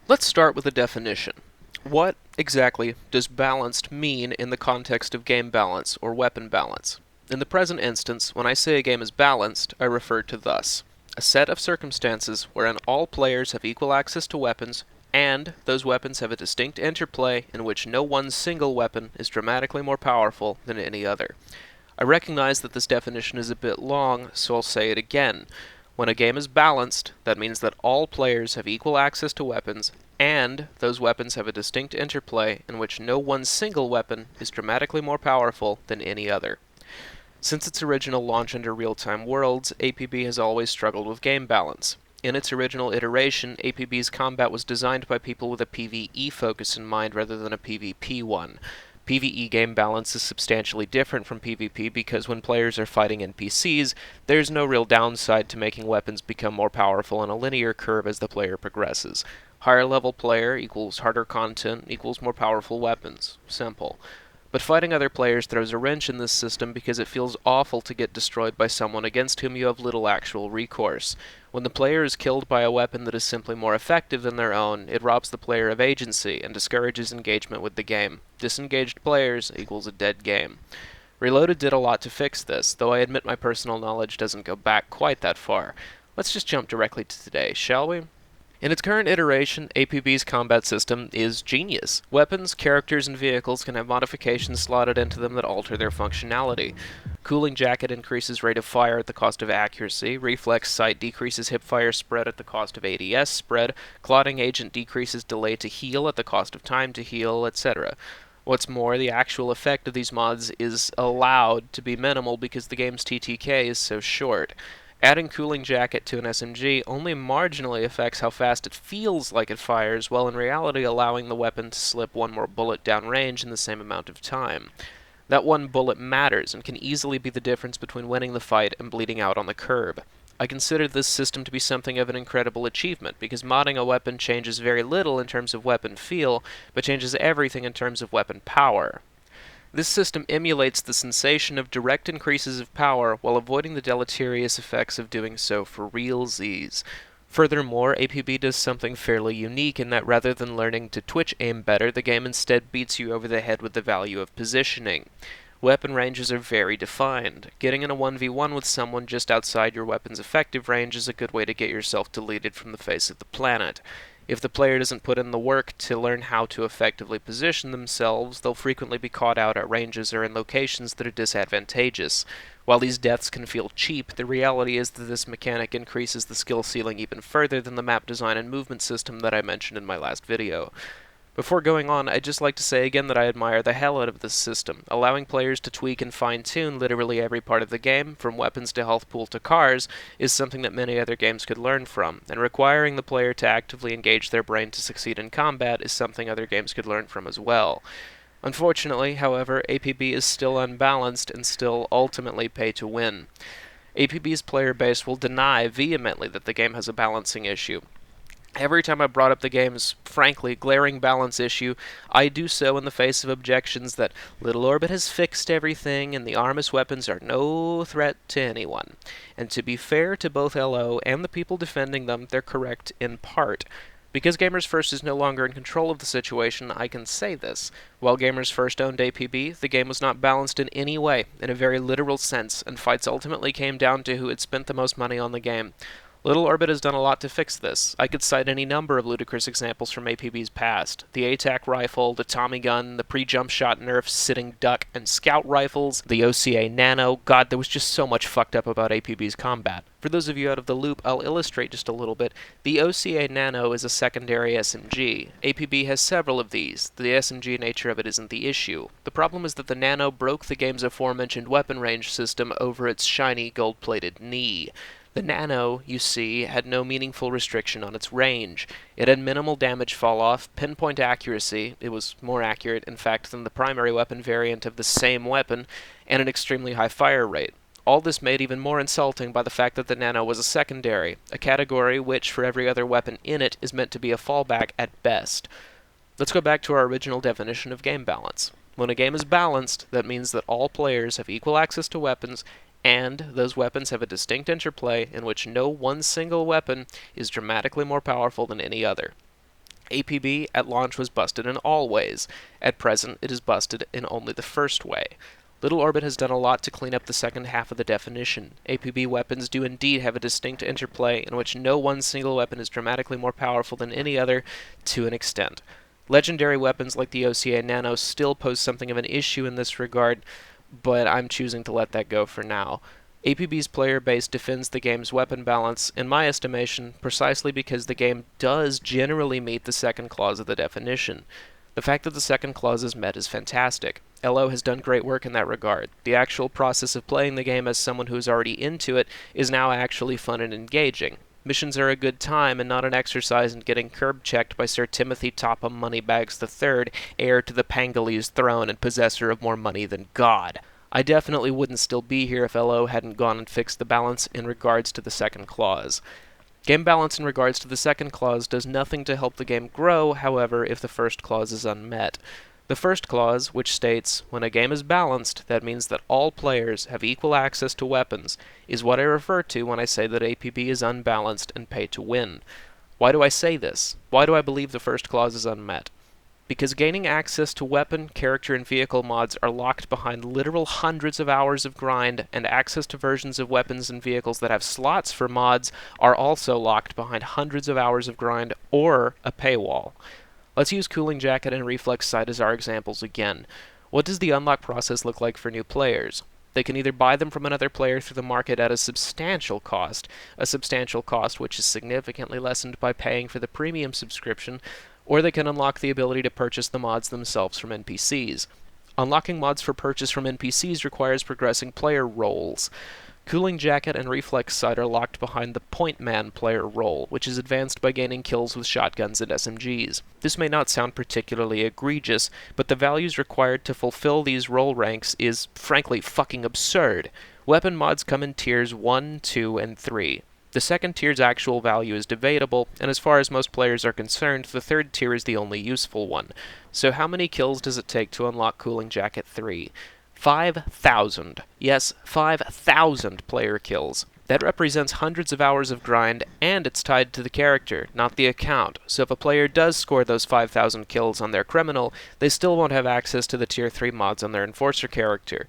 Let's start with a definition. What exactly does balanced mean in the context of game balance or weapon balance? In the present instance, when I say a game is balanced, I refer to thus: a set of circumstances wherein all players have equal access to weapons, and those weapons have a distinct interplay in which no one single weapon is dramatically more powerful than any other. I recognize that this definition is a bit long, so I'll say it again. When a game is balanced, that means that all players have equal access to weapons, and those weapons have a distinct interplay in which no one single weapon is dramatically more powerful than any other. Since its original launch under Real-Time Worlds, APB has always struggled with game balance. In its original iteration, APB's combat was designed by people with a PvE focus in mind rather than a PvP one. PvE game balance is substantially different from PvP because when players are fighting NPCs, there's no real downside to making weapons become more powerful in a linear curve as the player progresses. Higher level player equals harder content equals more powerful weapons. Simple. But fighting other players throws a wrench in this system because it feels awful to get destroyed by someone against whom you have little actual recourse. When the player is killed by a weapon that is simply more effective than their own, it robs the player of agency and discourages engagement with the game. Disengaged players equals a dead game. Reloaded did a lot to fix this, though I admit my personal knowledge doesn't go back quite that far. Let's just jump directly to today, shall we? In its current iteration, APB's combat system is genius. Weapons, characters, and vehicles can have modifications slotted into them that alter their functionality. Cooling Jacket increases rate of fire at the cost of accuracy, Reflex Sight decreases hipfire spread at the cost of ADS spread, Clotting Agent decreases delay to heal at the cost of time to heal, etc. What's more, the actual effect of these mods is allowed to be minimal because the game's TTK is so short. Adding Cooling Jacket to an SMG only marginally affects how fast it feels like it fires, while in reality allowing the weapon to slip one more bullet downrange in the same amount of time. That one bullet matters and can easily be the difference between winning the fight and bleeding out on the curb. I consider this system to be something of an incredible achievement, because modding a weapon changes very little in terms of weapon feel, but changes everything in terms of weapon power. This system emulates the sensation of direct increases of power while avoiding the deleterious effects of doing so for realsies. Furthermore, APB does something fairly unique in that rather than learning to twitch aim better, the game instead beats you over the head with the value of positioning. Weapon ranges are very defined. Getting in a 1v1 with someone just outside your weapon's effective range is a good way to get yourself deleted from the face of the planet. If the player doesn't put in the work to learn how to effectively position themselves, they'll frequently be caught out at ranges or in locations that are disadvantageous. While these deaths can feel cheap, the reality is that this mechanic increases the skill ceiling even further than the map design and movement system that I mentioned in my last video. Before going on, I'd just like to say again that I admire the hell out of this system. Allowing players to tweak and fine-tune literally every part of the game, from weapons to health pool to cars, is something that many other games could learn from, and requiring the player to actively engage their brain to succeed in combat is something other games could learn from as well. Unfortunately, however, APB is still unbalanced and still ultimately pay to win. APB's player base will deny vehemently that the game has a balancing issue. Every time I brought up the game's, frankly, glaring balance issue, I do so in the face of objections that Little Orbit has fixed everything and the ARMAS weapons are no threat to anyone. And to be fair to both LO and the people defending them, they're correct in part. Because Gamers First is no longer in control of the situation, I can say this. While Gamers First owned APB, the game was not balanced in any way, in a very literal sense, and fights ultimately came down to who had spent the most money on the game. Little Orbit has done a lot to fix this. I could cite any number of ludicrous examples from APB's past. The ATAC rifle, the Tommy gun, the pre-jump shot nerf, sitting duck, and scout rifles, the OCA Nano. God, there was just so much fucked up about APB's combat. For those of you out of the loop, I'll illustrate just a little bit. The OCA Nano is a secondary SMG. APB has several of these. The SMG nature of it isn't the issue. The problem is that the Nano broke the game's aforementioned weapon range system over its shiny gold-plated knee. The Nano, you see, had no meaningful restriction on its range. It had minimal damage fall-off, pinpoint accuracy, it was more accurate, in fact, than the primary weapon variant of the same weapon, and an extremely high fire rate. All this made even more insulting by the fact that the Nano was a secondary, a category which, for every other weapon in it, is meant to be a fallback at best. Let's go back to our original definition of game balance. When a game is balanced, that means that all players have equal access to weapons, and those weapons have a distinct interplay in which no one single weapon is dramatically more powerful than any other. APB at launch was busted in all ways. At present, it is busted in only the first way. Little Orbit has done a lot to clean up the second half of the definition. APB weapons do indeed have a distinct interplay in which no one single weapon is dramatically more powerful than any other to an extent. Legendary weapons like the OCA Nano still pose something of an issue in this regard, but I'm choosing to let that go for now. APB's player base defends the game's weapon balance, in my estimation, precisely because the game does generally meet the second clause of the definition. The fact that the second clause is met is fantastic. LO has done great work in that regard. The actual process of playing the game as someone who is already into it is now actually fun and engaging. Missions are a good time and not an exercise in getting curb-checked by Sir Timothy Topham Moneybags III, heir to the Pangolese throne and possessor of more money than God. I definitely wouldn't still be here if LO hadn't gone and fixed the balance in regards to the second clause. Game balance in regards to the second clause does nothing to help the game grow, however, if the first clause is unmet. The first clause, which states, when a game is balanced, that means that all players have equal access to weapons, is what I refer to when I say that APB is unbalanced and pay to win. Why do I say this? Why do I believe the first clause is unmet? Because gaining access to weapon, character, and vehicle mods are locked behind literal hundreds of hours of grind, and access to versions of weapons and vehicles that have slots for mods are also locked behind hundreds of hours of grind or a paywall. Let's use Cooling Jacket and Reflex Sight as our examples again. What does the unlock process look like for new players? They can either buy them from another player through the market at a substantial cost which is significantly lessened by paying for the premium subscription, or they can unlock the ability to purchase the mods themselves from NPCs. Unlocking mods for purchase from NPCs requires progressing player roles. Cooling Jacket and Reflex Sight are locked behind the Point Man player role, which is advanced by gaining kills with shotguns and SMGs. This may not sound particularly egregious, but the values required to fulfill these role ranks is, frankly, fucking absurd. Weapon mods come in tiers 1, 2, and 3. The second tier's actual value is debatable, and as far as most players are concerned, the third tier is the only useful one. So how many kills does it take to unlock Cooling Jacket 3? 5,000. Yes, 5,000 player kills. That represents hundreds of hours of grind, and it's tied to the character, not the account. So if a player does score those 5,000 kills on their criminal, they still won't have access to the tier 3 mods on their enforcer character.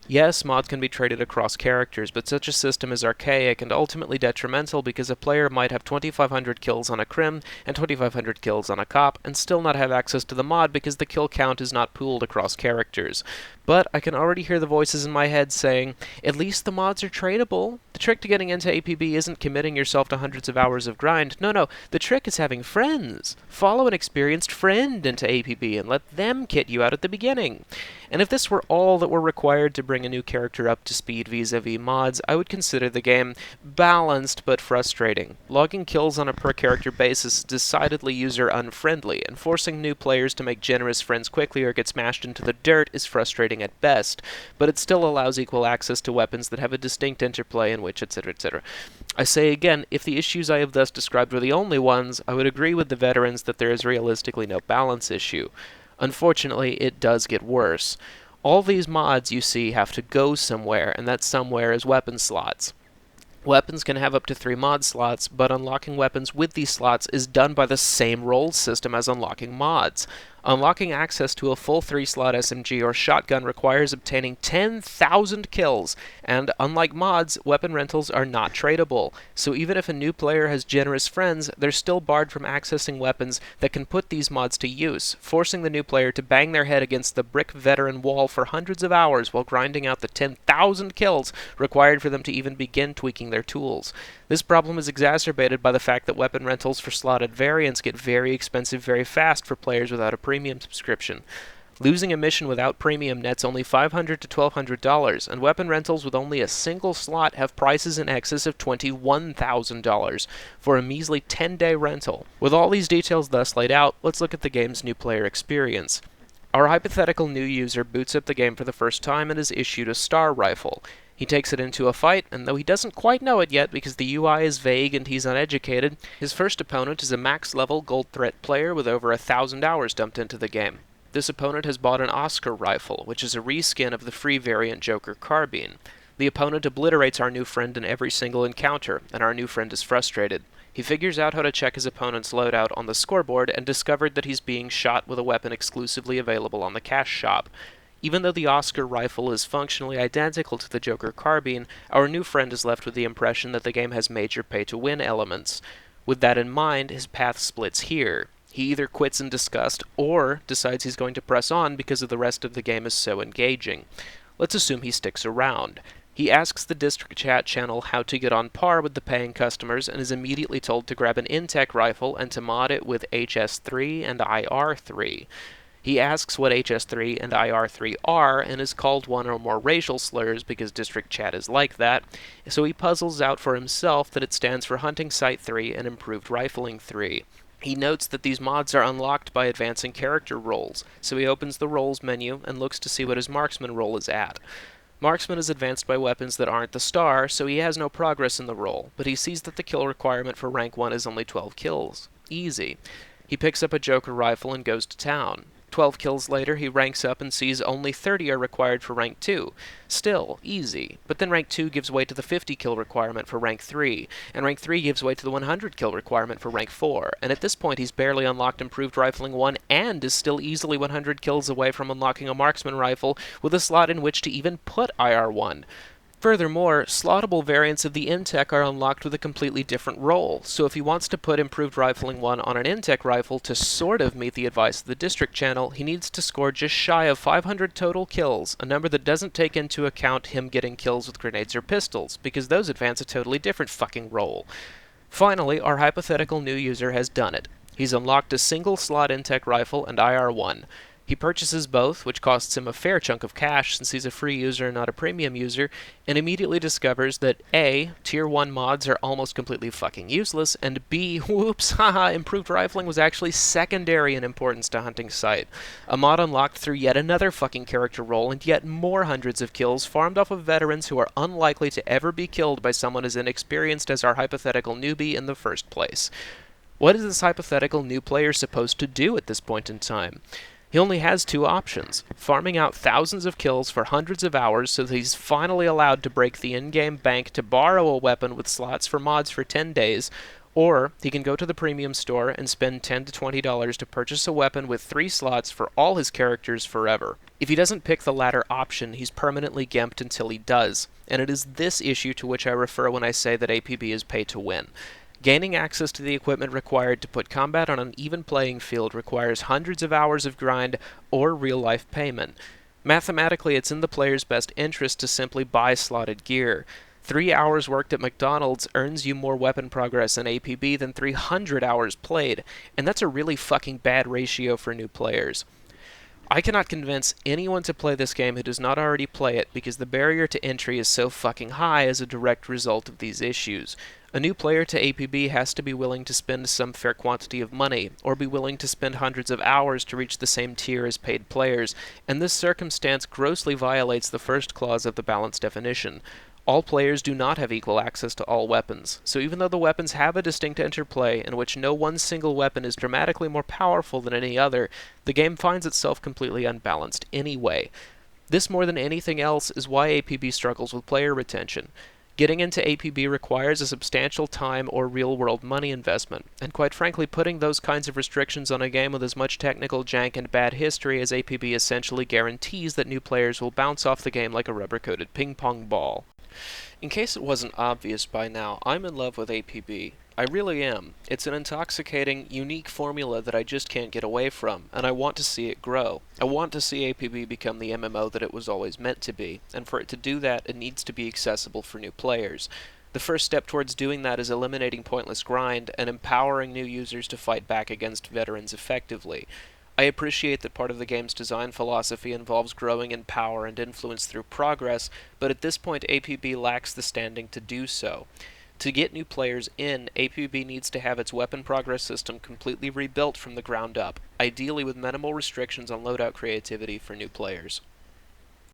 Yes, mods can be traded across characters, but such a system is archaic and ultimately detrimental because a player might have 2,500 kills on a crim and 2,500 kills on a cop and still not have access to the mod because the kill count is not pooled across characters. But I can already hear the voices in my head saying, at least the mods are tradable. The trick to getting into APB isn't committing yourself to hundreds of hours of grind. No, the trick is having friends. Follow an experienced friend into APB and let them kit you out at the beginning. And if this were all that were required to bring a new character up to speed vis-a-vis mods, I would consider the game balanced but frustrating. Logging kills on a per-character basis is decidedly user-unfriendly, and forcing new players to make generous friends quickly or get smashed into the dirt is frustrating at best, but it still allows equal access to weapons that have a distinct interplay in which, etc., etc. I say again, if the issues I have thus described were the only ones, I would agree with the veterans that there is realistically no balance issue. Unfortunately, it does get worse. All these mods, you see, have to go somewhere, and that somewhere is weapon slots. Weapons can have up to 3 mod slots, but unlocking weapons with these slots is done by the same role system as unlocking mods. Unlocking access to a full 3-slot SMG or shotgun requires obtaining 10,000 kills, and unlike mods, weapon rentals are not tradable. So even if a new player has generous friends, they're still barred from accessing weapons that can put these mods to use, forcing the new player to bang their head against the brick veteran wall for hundreds of hours while grinding out the 10,000 kills required for them to even begin tweaking their tools. This problem is exacerbated by the fact that weapon rentals for slotted variants get very expensive very fast for players without a premium subscription. Losing a mission without premium nets only $500 to $1,200, and weapon rentals with only a single slot have prices in excess of $21,000 for a measly 10-day rental. With all these details thus laid out, let's look at the game's new player experience. Our hypothetical new user boots up the game for the first time and is issued a star rifle. He takes it into a fight, and though he doesn't quite know it yet because the UI is vague and he's uneducated, his first opponent is a max-level gold threat player with over 1,000 hours dumped into the game. This opponent has bought an Oscar rifle, which is a reskin of the free variant Joker Carbine. The opponent obliterates our new friend in every single encounter, and our new friend is frustrated. He figures out how to check his opponent's loadout on the scoreboard and discovered that he's being shot with a weapon exclusively available on the cash shop. Even though the Oscar rifle is functionally identical to the Joker Carbine, our new friend is left with the impression that the game has major pay-to-win elements. With that in mind, his path splits here. He either quits in disgust or decides he's going to press on because the rest of the game is so engaging. Let's assume he sticks around. He asks the district chat channel how to get on par with the paying customers and is immediately told to grab an Intech rifle and to mod it with HS3 and IR3. He asks what HS3 and IR3 are and is called one or more racial slurs because district chat is like that, so he puzzles out for himself that it stands for Hunting Sight 3 and Improved Rifling 3. He notes that these mods are unlocked by advancing character roles, so he opens the roles menu and looks to see what his marksman role is at. Marksman is advanced by weapons that aren't the star, so he has no progress in the role, but he sees that the kill requirement for rank 1 is only 12 kills. Easy. He picks up a Joker rifle and goes to town. 12 kills later, he ranks up and sees only 30 are required for rank 2. Still, easy. But then rank 2 gives way to the 50 kill requirement for rank 3, and rank 3 gives way to the 100 kill requirement for rank 4, and at this point he's barely unlocked Improved Rifling 1 and is still easily 100 kills away from unlocking a marksman rifle with a slot in which to even put IR1. Furthermore, slottable variants of the Intech are unlocked with a completely different role, so if he wants to put Improved Rifling 1 on an Intech rifle to sort of meet the advice of the district channel, he needs to score just shy of 500 total kills, a number that doesn't take into account him getting kills with grenades or pistols, because those advance a totally different fucking role. Finally, our hypothetical new user has done it. He's unlocked a single slot Intech rifle and IR1. He purchases both, which costs him a fair chunk of cash since he's a free user, not a premium user, and immediately discovers that A, Tier 1 mods are almost completely fucking useless, and B, whoops, haha, Improved Rifling was actually secondary in importance to Hunting Sight. A mod unlocked through yet another fucking character role and yet more hundreds of kills farmed off of veterans who are unlikely to ever be killed by someone as inexperienced as our hypothetical newbie in the first place. What is this hypothetical new player supposed to do at this point in time? He only has two options: farming out thousands of kills for hundreds of hours so that he's finally allowed to break the in-game bank to borrow a weapon with slots for mods for 10 days, or he can go to the premium store and spend $10 to $20 to purchase a weapon with 3 slots for all his characters forever. If he doesn't pick the latter option, he's permanently gimped until he does, and it is this issue to which I refer when I say that APB is pay to win. Gaining access to the equipment required to put combat on an even playing field requires hundreds of hours of grind or real-life payment. Mathematically, it's in the player's best interest to simply buy slotted gear. 3 hours worked at McDonald's earns you more weapon progress in APB than 300 hours played, and that's a really fucking bad ratio for new players. I cannot convince anyone to play this game who does not already play it because the barrier to entry is so fucking high as a direct result of these issues. A new player to APB has to be willing to spend some fair quantity of money, or be willing to spend hundreds of hours to reach the same tier as paid players, and this circumstance grossly violates the first clause of the balance definition. All players do not have equal access to all weapons, so even though the weapons have a distinct interplay in which no one single weapon is dramatically more powerful than any other, the game finds itself completely unbalanced anyway. This more than anything else is why APB struggles with player retention. Getting into APB requires a substantial time or real-world money investment, and quite frankly, putting those kinds of restrictions on a game with as much technical jank and bad history as APB essentially guarantees that new players will bounce off the game like a rubber-coated ping-pong ball. In case it wasn't obvious by now, I'm in love with APB. I really am. It's an intoxicating, unique formula that I just can't get away from, and I want to see it grow. I want to see APB become the MMO that it was always meant to be, and for it to do that, it needs to be accessible for new players. The first step towards doing that is eliminating pointless grind and empowering new users to fight back against veterans effectively. I appreciate that part of the game's design philosophy involves growing in power and influence through progress, but at this point APB lacks the standing to do so. To get new players in, APB needs to have its weapon progress system completely rebuilt from the ground up, ideally with minimal restrictions on loadout creativity for new players.